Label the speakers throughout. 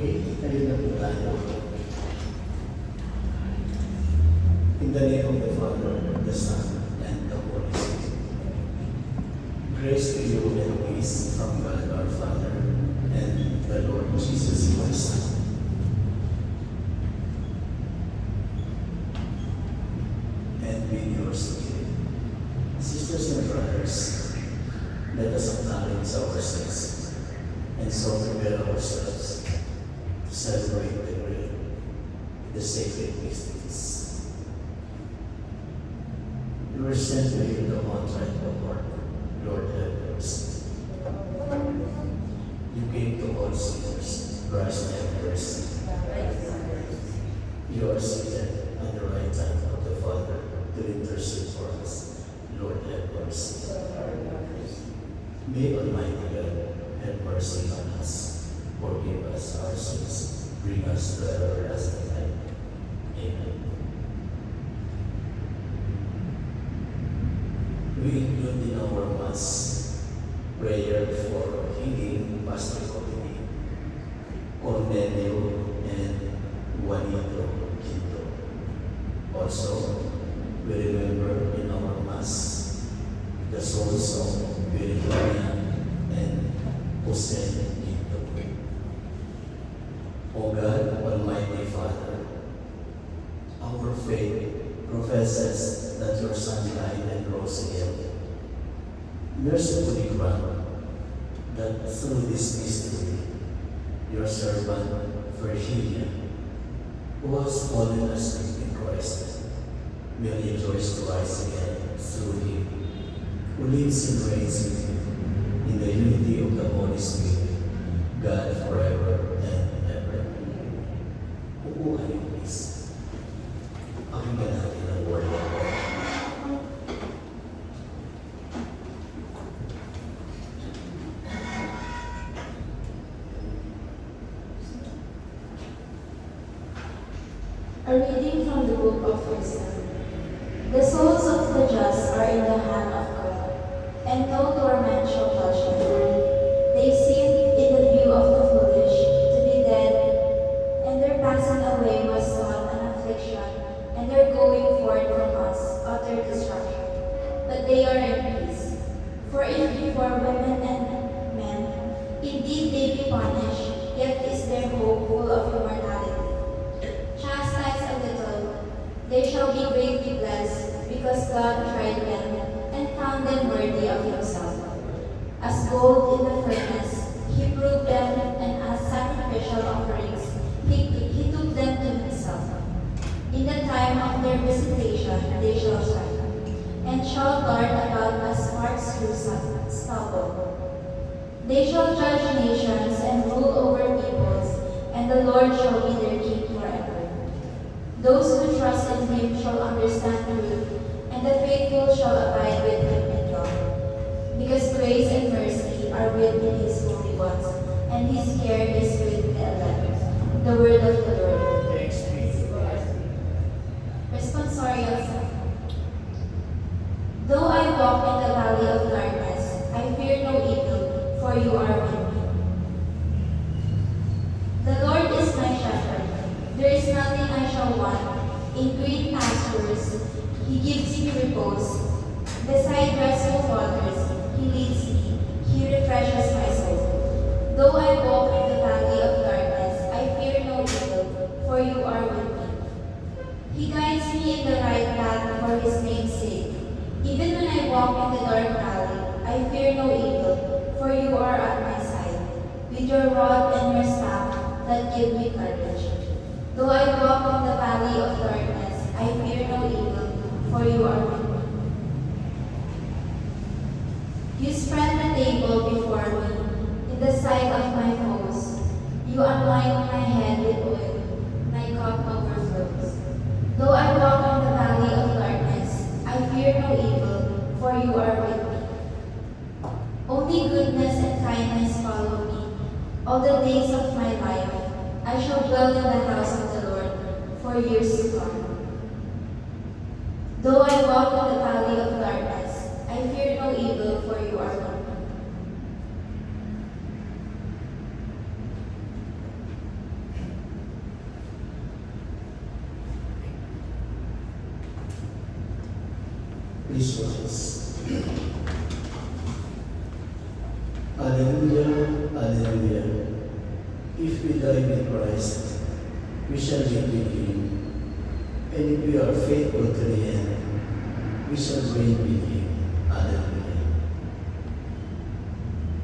Speaker 1: Okay, tayo na po tayo. In the name of the Father, the Son, and the Holy Spirit. Grace to you and peace from God our Father and the Lord Jesus Christ. And with your spirit. Sisters and brothers, let us acknowledge our sins and so prepare ourselves to celebrate the great, the sacred mysteries. You were sent to heal the contrite of heart. Lord, have mercy. You came to all sinners. Christ, have mercy. You are seated at the right hand of the Father to intercede for us. Lord, have mercy. May Almighty God have mercy on us, forgive us our sins, bring us to everlasting life. Amen. We include in our Mass prayer for healing Pastor Copini, Cornelio, and Juanito Quinto. Also, we remember in our Mass the souls of Virginia and Jose Quinto. O God, Almighty Father, our faith professes that your Son died and rose again. Mercifully grant that through this mystery, your servant Virginia, who has fallen asleep in Christ, may rejoice to rise again through him, who lives and reigns with you in the unity of the Holy Spirit, God forever and ever. Upo kayo, please. Pakinggan natin ang word of God.
Speaker 2: A reading from the book of Wisdom. The souls of the just are in the hand of God, and no torment shall touch them. They seem in the view of the foolish to be dead, and their passing away was thought an affliction, and their going forth from us utter destruction. But they are in peace. For if before women and men indeed they be punished, yet is their hope full of immortality. Chastised a little, they shall be greatly blessed, because God tried them and found them worthy of himself. As gold in the furnace, he proved them, and as sacrificial offerings, he took them to himself. In the time of their visitation, they shall shine, and shall dart about as sparks through stubble. They shall judge nations and rule over peoples, and the Lord shall be their king forever. Those who trust in him shall understand truth, and the faithful shall abide with him in love. Because grace and mercy are with his holy ones, and his care is with the elect. The word of the Lord.
Speaker 1: Thanks be to God.
Speaker 2: Responsorial Psalm. Though I walk in the valley of darkness, I fear no evil, for you are with me. The Lord is my shepherd. There is nothing I shall want. In green pastures, he gives me repose. Beside restful waters, he leads me. He refreshes my soul. Though I walk in the valley of darkness, I fear no evil, for you are with me. He guides me in the right path for his name's sake. Even when I walk in the dark valley, I fear no evil, for you are at my side. With your rod and your staff that give me courage. Though I walk in the valley of darkness, I fear no evil, for you are with me. You spread the table before me, in the sight of my foes. You anoint my head with oil, my cup overflows. Though I walk in the valley of darkness, I fear no evil, for you are with me. Only goodness and kindness follow me, all the days of my life. I shall dwell in the house of the Lord for years to come. Though I walk in the valley of darkness, I fear no evil, for you are with me.
Speaker 1: Please rise. Hallelujah, hallelujah. If we die with Christ, we shall live with Him. And if we are faithful to the end, we shall reign with Him. Hallelujah.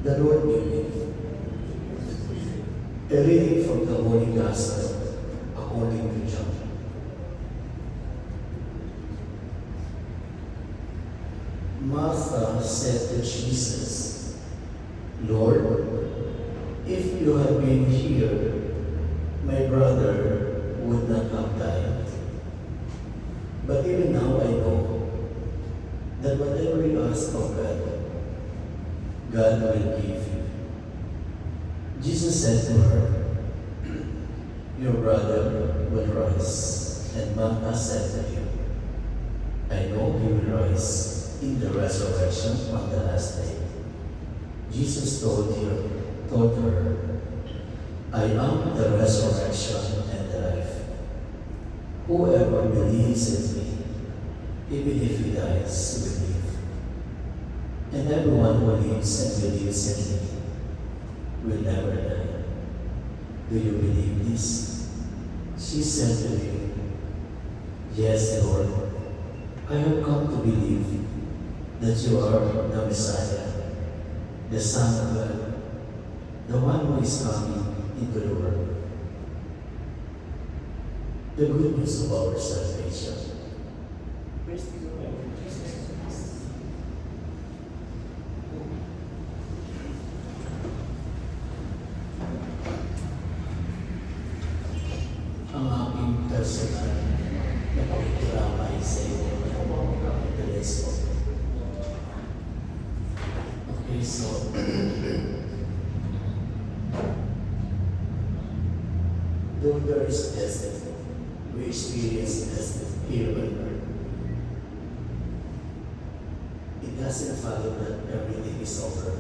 Speaker 1: The Lord be with you. A reading from the Holy Gospel according to John. Martha said to Jesus, Lord, if you had been here, my brother would not have died. But even now I know that whatever you ask of God, God will give you. Jesus said to her, your brother will rise. And Martha said to him, I know he will rise in the resurrection on the last day. Jesus told her, I am the resurrection and the life. Whoever believes in me, even if he dies, will live. And everyone who lives and believes in me will never die. Do you believe this? She said to him, Yes, Lord. I have come to believe that you are the Messiah, the Son of God, the one who is coming into the world. The good news of our salvation. Praise the Lord. Ang aking personal na pagkikiramay sa iyo na kapitilis ko. Okay, so though there is death, we experience death here on earth. It doesn't follow that everything is over.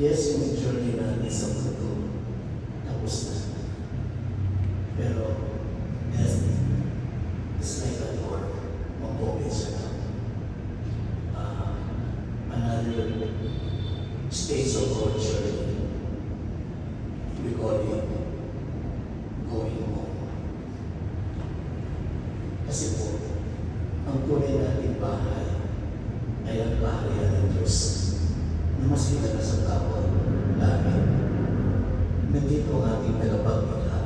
Speaker 1: Yes, yung journey natin sa mundo, tapos na. Pero, death is like a door, mag-open siya na. Another stage of our journey, we call it going home. Kasi po, ang tunay nating bahay ay ang bahay ng Diyos na mas kilala sa tao namin. Nandito ang ating tagapaglikha.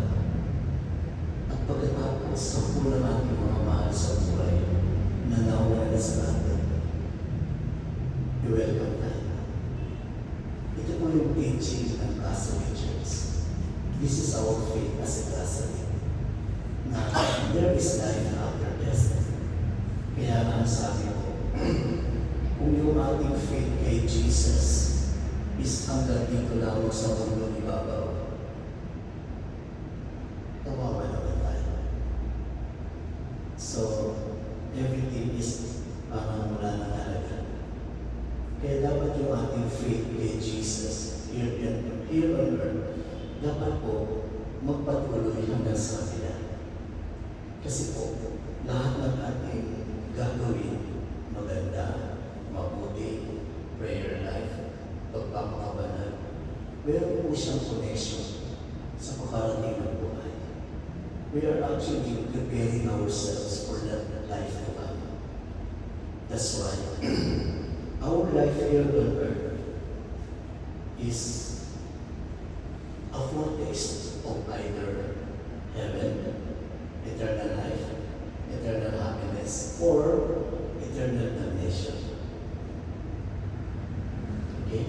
Speaker 1: At pagkatapos sa pulang ating mga mahal sa buhay na nauna na sa atin, i-welcome tayo. Ito po yung teaching ng Catholic Church. This is our faith as a Catholic. Na there is life after death. Kaya nga sabi ko, kung yung ating faith kay Jesus is hanggang dito lamang sa mundong ibabaw, tawawa naman tayo. So, everything is parang wala nang halaga. Kaya dapat yung ating faith kay Jesus here on earth, dapat po magpatuloy hanggang sa kabila. Kasi po, lahat ng ating gagawin, maganda, mabuti, prayer life, pagpapakabanal, meron po siyang connection sa pakarating ng buhay. We are actually preparing ourselves for that life to come. That's why our life here on earth is a foretaste of either heaven, eternal life, eternal happiness, or eternal damnation. Okay?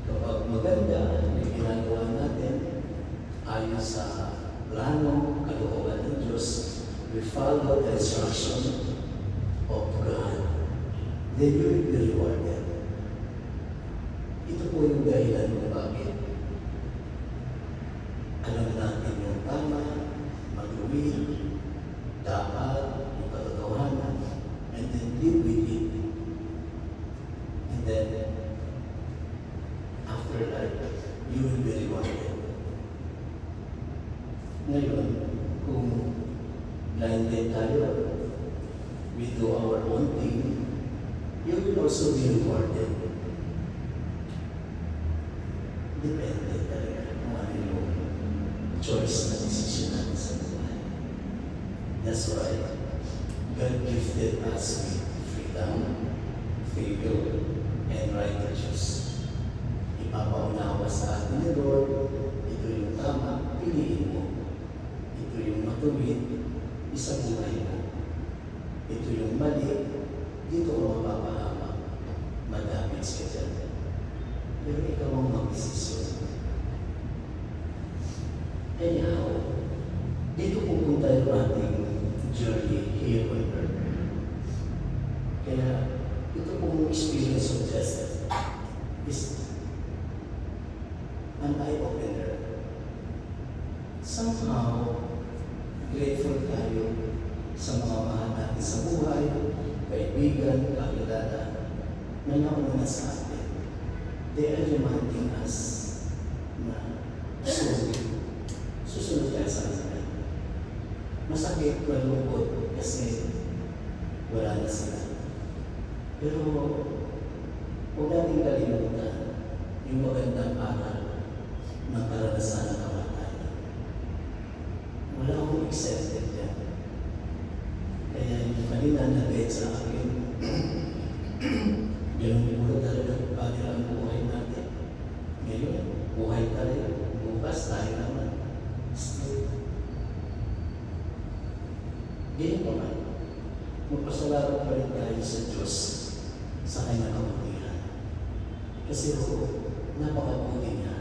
Speaker 1: Kapag maganda yung ginagawa natin, ayon sa plano, kalooban ng Diyos, we follow the instruction of God, then you will be rewarded. Ito po yung dahilan kung bakit alam natin yung tama, mag-uwi, dapat, yung katotohanan, and then live with it. And then, after life, you will be rewarded. Ngayon, kung blinded tayo, we do our own thing, you will also be rewarded. Depende talaga kung ano yung choice na decision natin sa buhay. That's why God gifted us with freedom, favor, and right to choose. Ipapaunawa sa atin ni Lord, ito yung tama, piliin mo. Ito yung matuwid, isa buhay mo. Ito yung mali, dito ko mapapahamak, madamage ka dyan. Pero ikaw ang mag-desisyon. Anyhow, dito pupunta yung ating journey here on earth. Kaya, ito pong experience of death is an eye-opener. Somehow, grateful tayo sa mga mahal natin sa buhay, kaibigan, kakilala, na nauna sa atin. They are reminding us na susunod tayo sa kanila. Masakit, malungkot kasi wala na sila. Pero huwag natin kalimutan yung magandang aral ng karanasan ng kamatayan. Wala akong exempted yan. Kaya yung kanina na-bet sa akin, ganun muna talaga paano ang buhay natin. Ngayon, buhay tayo. Bukas tayo naman. Still. Ganyan naman. Magpasalamat pa rin tayo sa Diyos sa kanyang kabutihan. Kasi napakabuti niya.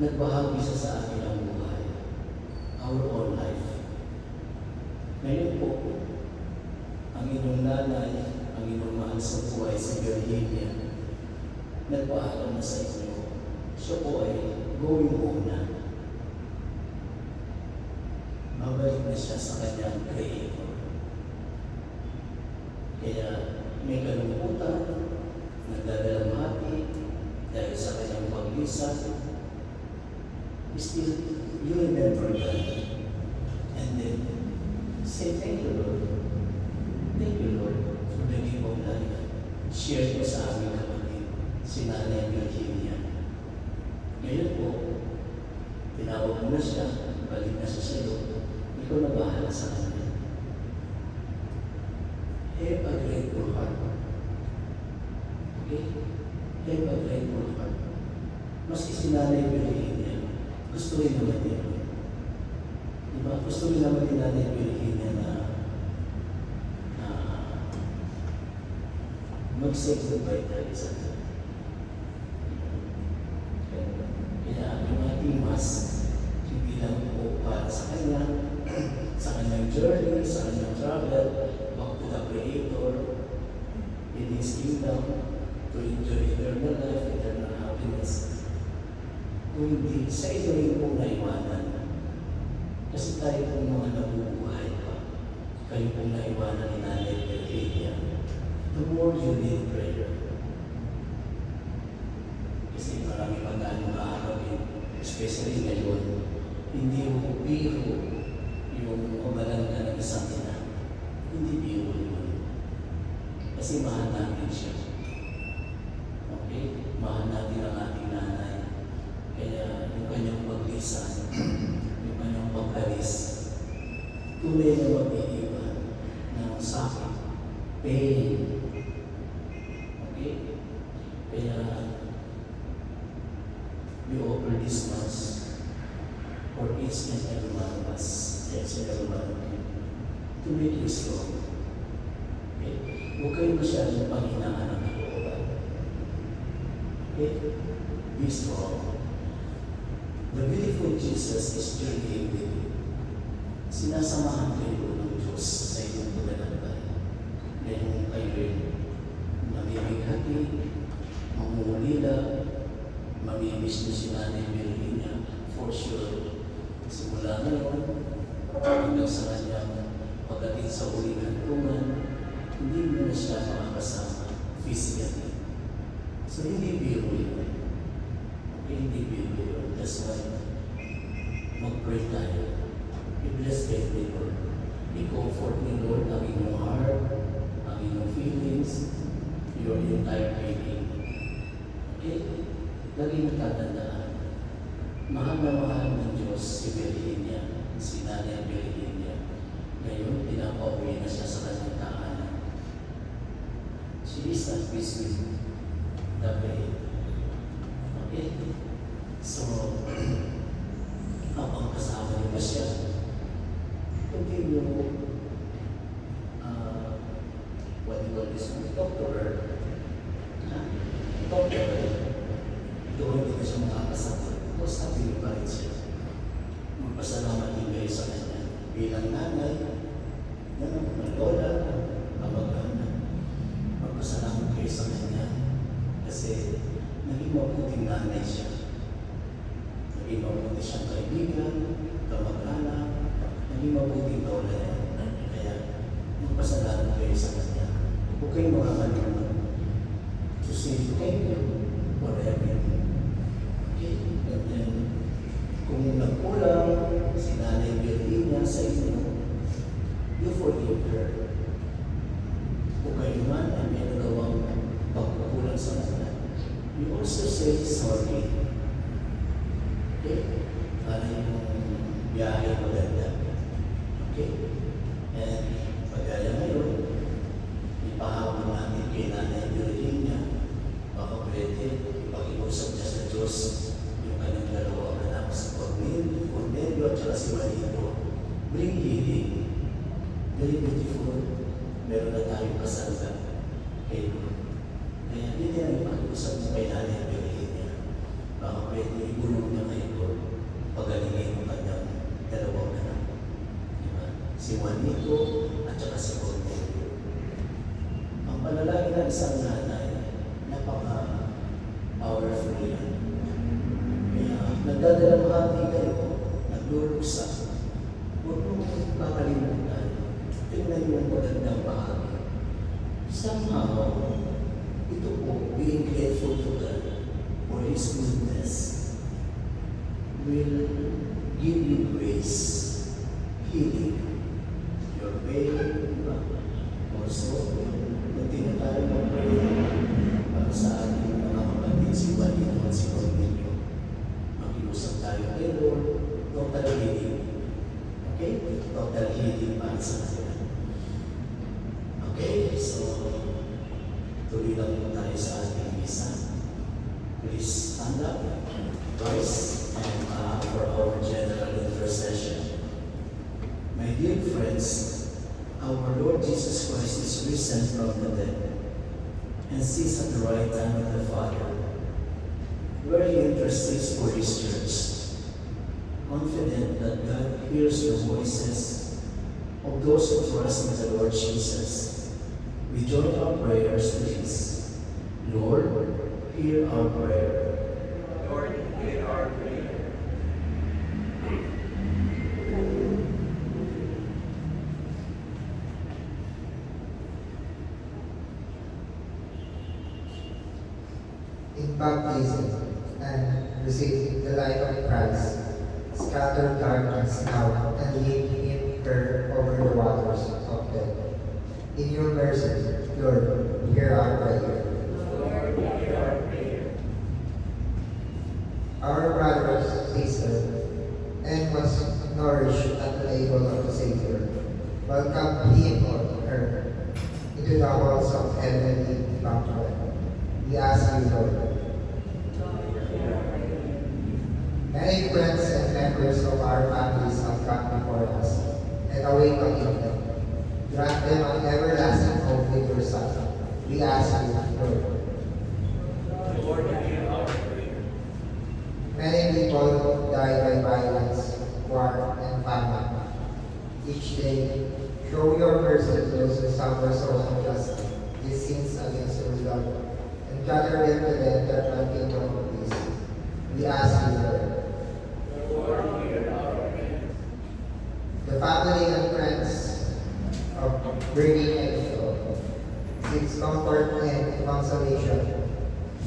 Speaker 1: Nagbahagi siya sa akin ang buhay. Our own life. Ngayon po, ang inyong nanay, ang inyong mahal sa buhay sa Virginia, nagpaalam na sa inyo. Siya po ay going home na. Babalik na siya sa kanyang Creator. Kaya may kalungkutan, nagdadalamhati dahil sa kanyang paglisan. Still, you remember God. And then, say, thank you, Lord. Thank you, Lord, for the gift of life. Share ko sa aming kapatid, si Nanay Virginia. Ngayon po, tinawag mo na siya, balik na siya sa iyo. Ikaw na bahala sa kanya. Have a grateful heart. Okay? Have a grateful heart. Maski si Nanay Virginia, gusto rin naman niya. Diba? Gusto rin naman ni Nanay Virginia na mag-say goodbye tayo sa kanya. Kaya yung ating mas, hindi lang po para sa kanya, sa kanyang journey, sa kanyang travel, back to the Creator, in His kingdom, to enjoy eternal life, eternal happiness. Kung hindi, sa ito rin po naiwanan. Kasi tayo pong mga nabubuhay pa, kayo pong naiwanan ni Nanay Virginia. The more you need prayer. Kasi marami pang tayong maarapin, especially ngayon, hindi mo biro yung kabalangga ng isang ina. Hindi biro yun. Kasi mahal natin siya. Okay? Mahal natin ang ating nanay. Kaya yung kanyang paglisan, yung kanyang pagkalis, tunay na mag-iiwan ng sakit, pain. Okay? Kaya we offer this mass for each and every one of us, each and every one of you, to make you strong. Okay? Huwag kayo masyadong panghinaan ng kalooban. Okay? Be strong. The beautiful Jesus is journeying with you. Sinasamahan kayo ng Diyos sa inyong paglalakbay. Ngayon kayo namibighati, mangungulila, mamimiss niyo si Nanay Virginia for sure. Simula ngayon, hanggang sa kanyang pagdating sa uling hantungan, hindi mo na siya makakasama physically. So hindi biro yun. Hindi biro yun. That's why mag-pray tayo. I-bless every Lord. I-comfort ni Lord ang inyong heart, ang inyong feelings, your entire being. Okay? Lagi natatandaan, mahal na mahal ng Diyos si Virginia, si Nanay Virginia. Ngayon, pinapauwi na siya sa kanyang tahanan. She is at peace with the way. Okay? So, habang kasama niyo ba siya, continue, what do you call this one? Doctor, doon hindi na siya makakasama. Kausapin niyo pa rin siya. Magpasalamat din kayo sa kanya. Bilang nanay, ng lola, kamag-anak. Magpasalamat kayo sa kanya. Kasi naging mabuting nanay siya. Naging mabuti siyang kaibigan, kamag-anak, naging mabuting lola niya. Kaya magpasalamat kayo sa kanya. Huwag kayong makakalimutan to say thank you for everything. Okay? And then, kung nagkulang si Nanay Virginia sa inyo, you forgive her. Kung kayo man ay may nagawang pagkukulang sa kanya, you also say sorry. Okay? Para yung biyahe maganda. Okay? And pagkaya ngayon, ipahawag namin kay Nanay Virginia, baka pwede ipag-iusap niya sa Diyos yung kanyang dalawang anak sa Cornelio at saka si Juanito. Bring healing. Very beautiful. Meron na tayong kasalga kay Lord. Kaya hindi na ipag-iusap mo kay Nanay Virginia. Baka pwede ibulong niya kay Lord. Pagalingin mo kanyang dalawang anak. Diba? Si Juanito at saka si Cornelio. Ang panalangin ng isang nanay, napaka-powerful yan. Kaya nagdadalamhati kayo, nagluluksa, huwag mong kakalimutan. Tingnan yung magandang bahagi. Somehow, ito po, being grateful to God for His goodness will give you grace, healing, your pain, diba? Also, kung tinatawag mo prayer para sa ating mga kapatid, si Juanito at si Cornelio, makiusap tayo kay Lord, total healing. Okay? Total healing para sa kanila. Okay, so tuloy lang po tayo sa ating misa. Please stand up, rise, and for our general intercession. My dear friends, our Lord Jesus Christ is risen from the dead and sits at the right hand of the Father, where He intercedes for His church, confident that God hears the voices of those who trust in the Lord Jesus. We join our prayers to this. Lord, hear our prayer.
Speaker 3: Lord, hear our prayer.
Speaker 4: In baptism and receiving the light of Christ, scatter darkness now and lead him her over the waters of death. In your mercy, Lord, hear our prayer.
Speaker 3: Lord, hear our prayer.
Speaker 4: Our brothers, sisters, and was nourished at the table of the Savior, welcome him or her into the halls of heavenly banquet. We ask you, Lord. Many friends and members of our families have come before us and await on them. Grant them an everlasting hope with your Son. We ask you, Lord.
Speaker 3: Lord, hear our prayer.
Speaker 4: Many people die by violence, war, and famine. Each day, show your mercy to those who suffer so unjustly these sins against your love, and gather them to the eternal kingdom of peace. We ask you, Lord.
Speaker 3: Lord, hear our prayer.
Speaker 4: The family and friends of Brady and Ito seeks comfort and consolation.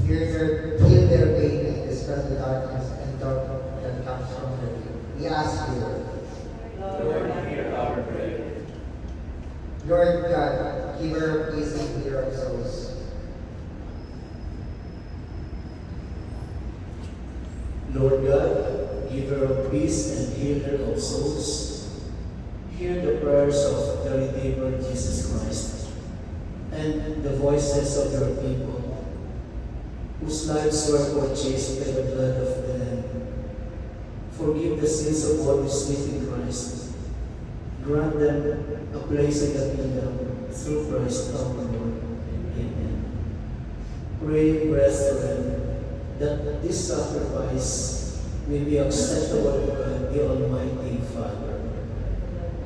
Speaker 4: Heal their pain and dispel the darkness and doubt that comes from them. We ask you, Lord.
Speaker 3: Lord, hear our prayer.
Speaker 4: Lord God, giver of peace and healer of souls.
Speaker 1: Lord God, giver of peace and healer of souls, hear the prayers of the Redeemer Jesus Christ and the voices of your people, whose lives were purchased by the blood of the Lamb. Forgive the sins of all who sleep in Christ. Grant them a place in the kingdom through Christ our Lord. Amen. Pray, brethren, that this sacrifice may be acceptable to God, the Almighty Father.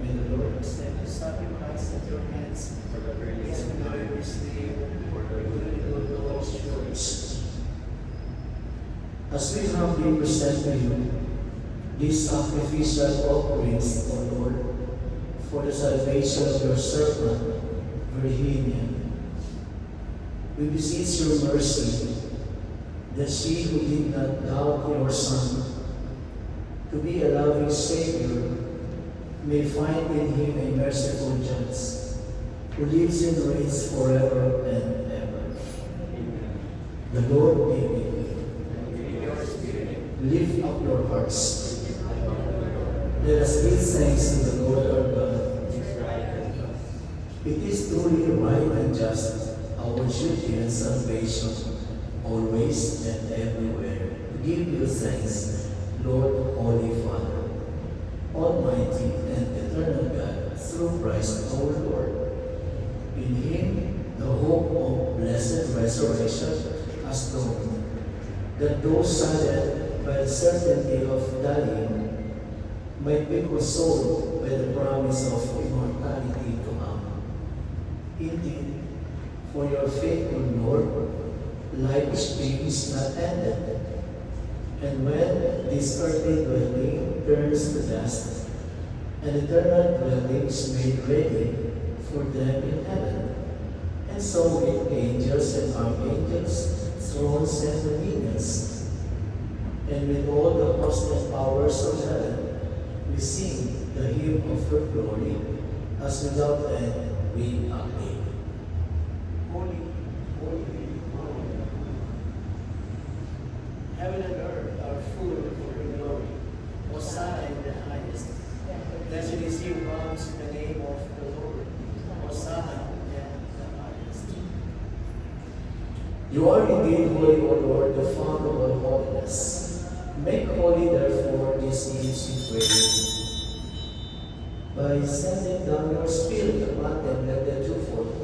Speaker 1: May the Lord accept the sacrifice at your hands for the praise and glory of His name, for the good of all His church. As we humbly present to you these sacrificial offerings, O Lord, for the salvation of your servant, Virginia, we beseech your mercy that she who did not doubt your Son to be a loving Savior may find in Him a merciful Judge who lives and reigns forever and ever. The Lord be with you. Lift up your hearts. Let us give thanks to the Lord our God. It is truly right and just, our duty and salvation, always and everywhere, to give you thanks, Lord, Holy Father, Almighty and eternal God, through Christ our Lord. In Him, the hope of blessed resurrection has dawned, that those saddened by the certainty of dying might be consoled by the promise of immortality to come. Indeed, for your faithful Lord, life's pain is not ended, and when this earthly dwelling turns to dust, an eternal dwelling is made ready for them in heaven, and so with angels and archangels, thrones and dominions, and with all the hosts and powers of heaven, we sing the hymn of your glory, as without end we acclaim. Holy, holy, holy. Heaven and earth are full of your glory. Hosanna in the highest. Blessed is he who comes in the name of the Lord. Hosanna in the highest. You are indeed holy, O Lord, the fount of all holiness. Make holy, therefore, these deeds, we pray. By sending down your Spirit upon them, let them do forth,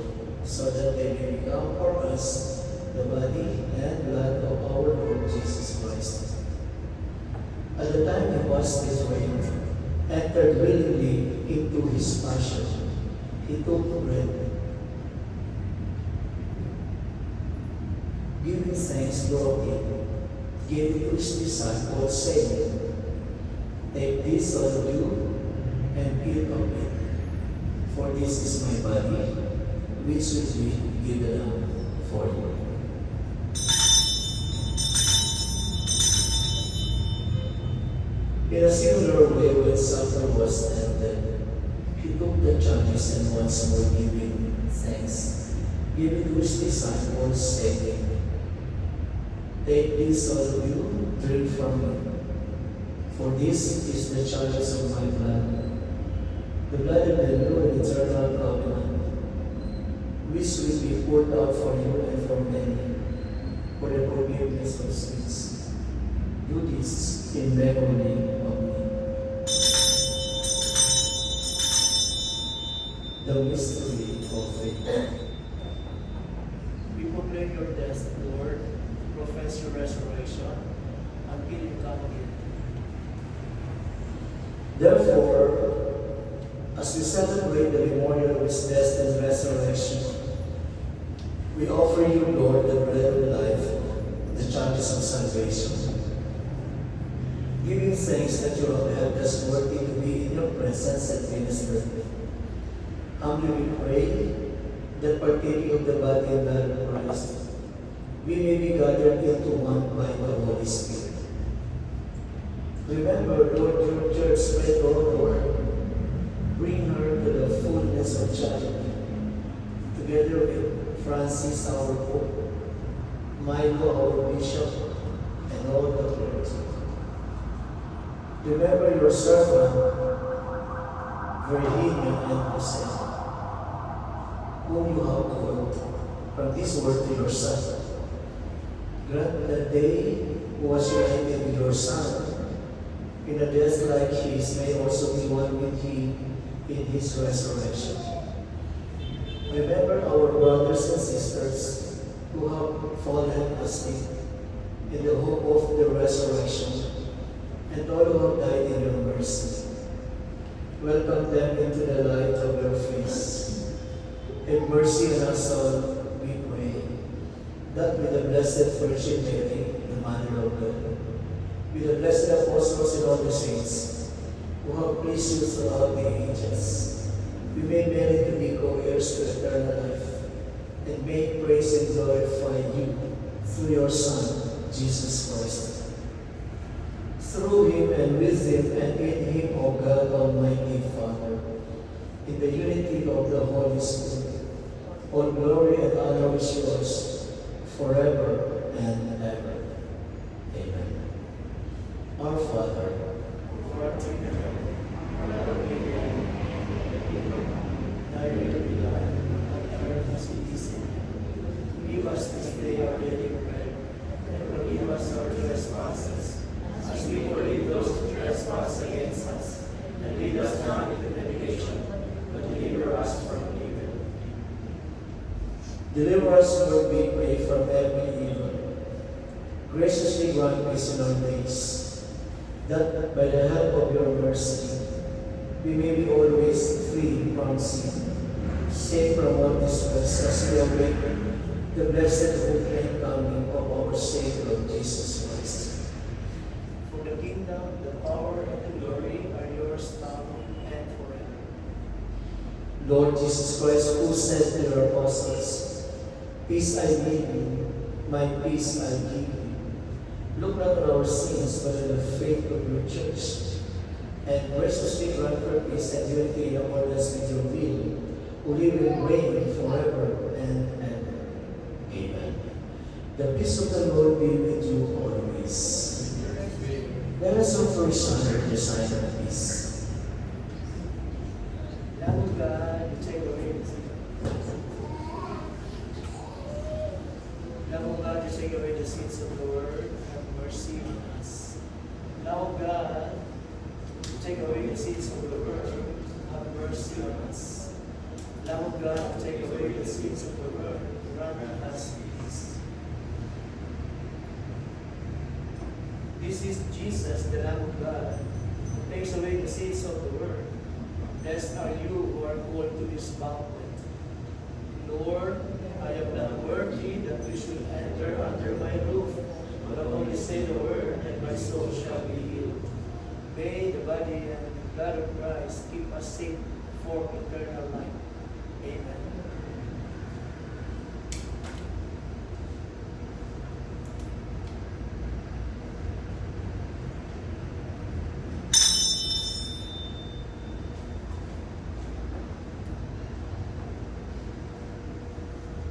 Speaker 1: so that they may become for us the body and blood of our Lord Jesus Christ. At the time He was betrayed, entered willingly into His passion, He took bread. Giving thanks, broke it, gave it to His disciples, saying, "Take this, all of you, and eat of it, for this is my body, which will be given up for you." In a similar way, when supper was ended, He took the chalice and once more giving thanks, gave it to His disciples, saying, "Take this, all of you, drink from it, for this is the chalice of my blood, the blood of the new and eternal covenant, which will be poured out for you and for many, for the forgiveness of sins. Do this in memory of me." The mystery of faith. We proclaim your death, Lord, profess your resurrection, until you come again. Therefore, as we celebrate the memorial of His death and resurrection, we offer you, Lord, the bread of life, the chalice of salvation, giving thanks that you have helped us worthy to be in your presence and minister. Humbly we pray that partaking of the body and blood of Christ, we may be gathered into one by the Holy Spirit. Remember, Lord, your church spread all over. Bring her to the fullness of charity, Francis, our Pope, Michael, our Bishop, and all the clergy. Remember your servant, Virginia and Jose, whom you have called from this world to your Son. Grant that they who was united with your Son in a death like his may also be one with him in his resurrection. Remember our brothers and sisters who have fallen asleep in the hope of the resurrection, and all who have died in your mercy. Welcome them into the light of your face. Have mercy on us all, we pray, that with the Blessed Virgin Mary, the Mother of God, with the blessed apostles and all the saints, who have pleased you throughout the ages, we may merit to be co-heirs to eternal life, and may praise and glorify you through your Son, Jesus Christ. Through him and with him and in him, O God, Almighty Father, in the unity of the Holy Spirit, all glory and honor is yours, forever and ever. Amen. Our Father,
Speaker 3: who art in heaven, hallowed be thy name. Thy will be done, on earth as it is in heaven. Give us this day our daily bread, and forgive us our trespasses, as we forgive those who trespass against us. And lead us not into temptation, but deliver us from evil.
Speaker 1: deliver us, Lord, we pray, from every evil. Graciously grant peace in our days, that by the help of your mercy, we may be always free from sin, safe from all distress, as we await the blessed hope and coming of our Savior, Jesus Christ.
Speaker 3: For the kingdom, the power, and the glory are yours now and forever.
Speaker 1: Lord Jesus Christ, who said to your apostles, "Peace I leave you, my peace I give you," look not on our sins, but on the faith of your church, and graciously grant her peace and unity in accordance with your will, who live and reign forever and ever. Amen. The peace of the Lord be with you always. Let us offer each other the sign of peace.
Speaker 3: Lamb of God, you take away the sin. Lamb of God, you take away the sins of the world. Have mercy on us. Lamb of God, you take away the sins of the world. Have mercy on us. Lamb of God, you take away the sins of the world. Grant us peace. This is Jesus, the Lamb of God, who takes away the sins of the world. Blessed are you who are called to this banquet. Lord, I am not worthy that you should enter under my roof, but only say the word, and my soul shall be healed. May the body and blood of Christ keep us safe for eternal life. Amen.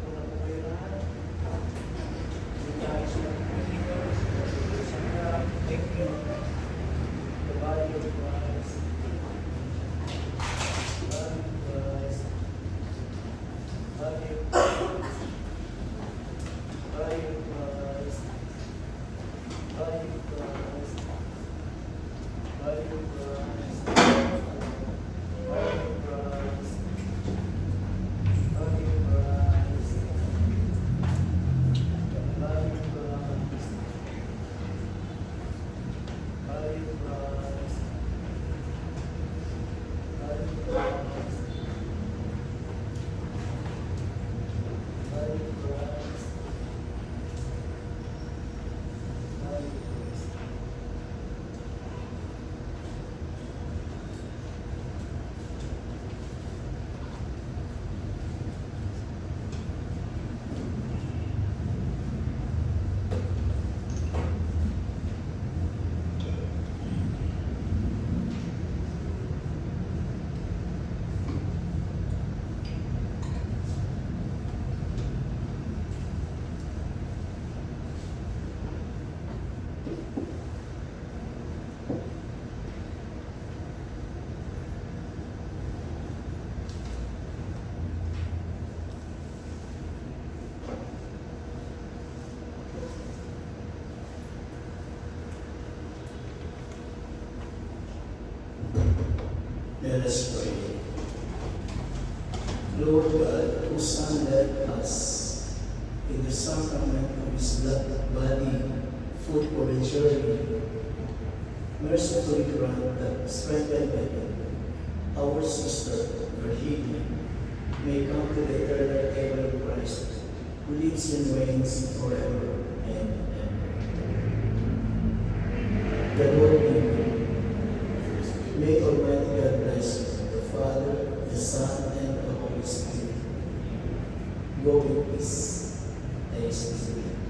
Speaker 3: Una po kayo lahat. Thank you. The body of Christ. Body of Christ. Body of Christ. Body of Christ. Body of Christ. Body of Christ. Body of Christ. Body of Christ. Body of Christ. Body of Christ. Body of Christ. Body of Christ. Body of Christ.
Speaker 1: Let us pray. Lord God, whose Son led us in the sacrament of His body, food for the journey, mercifully grant that, strengthened by Him, our sister Virginia may come to the eternal table of Christ, who lives and reigns forever and ever. The Lord be with you. May Almighty God bless you, the Father, the Son, and the Holy Spirit. Go with peace. Thanks be to God.